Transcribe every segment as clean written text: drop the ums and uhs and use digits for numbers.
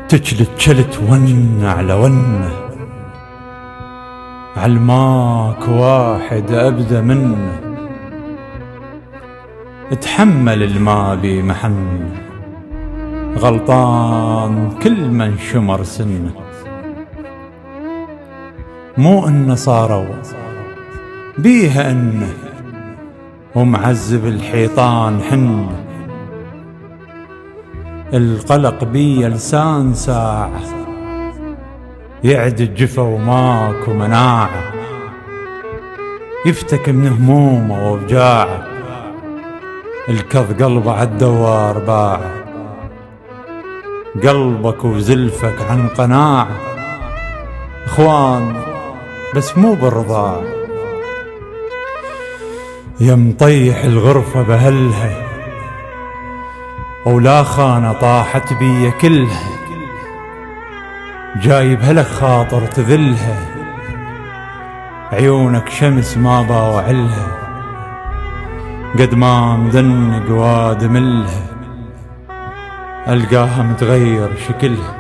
تجلت ون على ون، علماك واحد أبدأ منه، اتحمل الما بي محن، غلطان كل من شمر سنه. مو إن صاروا بيها إنه ومعذب الحيطان حن، القلق بي لسان ساعة يعد الجفا وماكو مناعة، يفتك من همومه وفجاعه، الكظ قلبه عالدوار باعه، قلبك وزلفك عن قناعة، اخوان بس مو بالرضاعة. يا مطيح الغرفة بهلها ولا خانة طاحت بي كلها، جايب هلك خاطر تذلها، عيونك شمس ما باوعلها، قد ما مدنق وادملها، ألقاها متغير شكلها،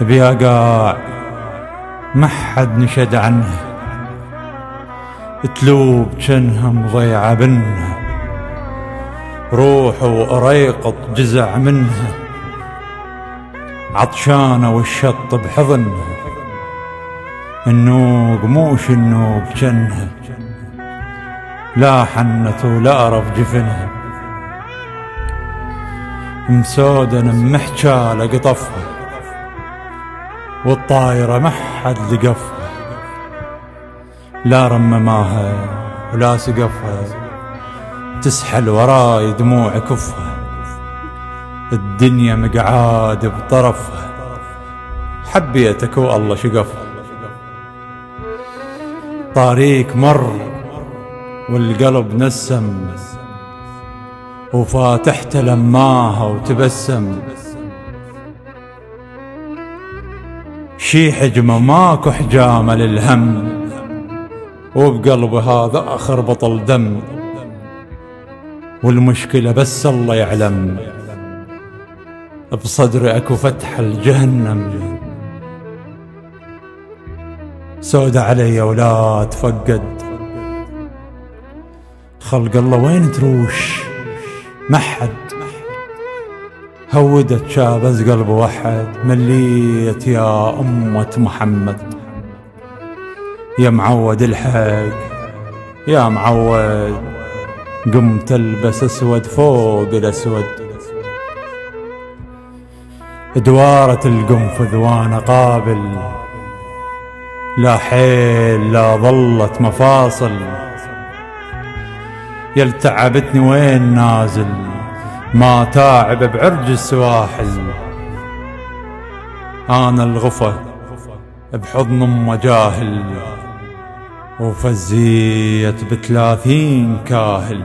بيا قاع ما حد نشد عنها، تلوب جنها مضيعة بنها، روح وأريقط جزع منها، عطشانة والشط بحضنها، النوق موش النوق جنها، لا حنت ولا رف جفنها، مسودة محجة لقطفها، والطايرة ما حد لقفها، لا رمماها ولا سقفها، تسحل وراي دموع كفها، الدنيا مقعاد بطرفها، حبيتك والله شقفها، طاريك مر والقلب نسم، وفاتحت لماها وتبسم، شي حجمه ماكو حجامه للهم، وبقلبه هذا آخر بطل دم، والمشكلة بس الله يعلم، بصدري اكو فتح الجهنم، سودة علي ولا تفقد، خلق الله وين تروش ما حد، هودت شابز قلب وحد، مليت يا أمة محمد، يا معود الحق يا معود، قمت البس اسود فوق الاسود، دوارة القنفذ وانا قابل، لا حيل لا ظلت مفاصل، يلتعبتني وين نازل، ما تاعب بعرج السواحل، انا الغفة بحضن ام جاهل، وفزيت ب30 كاهل.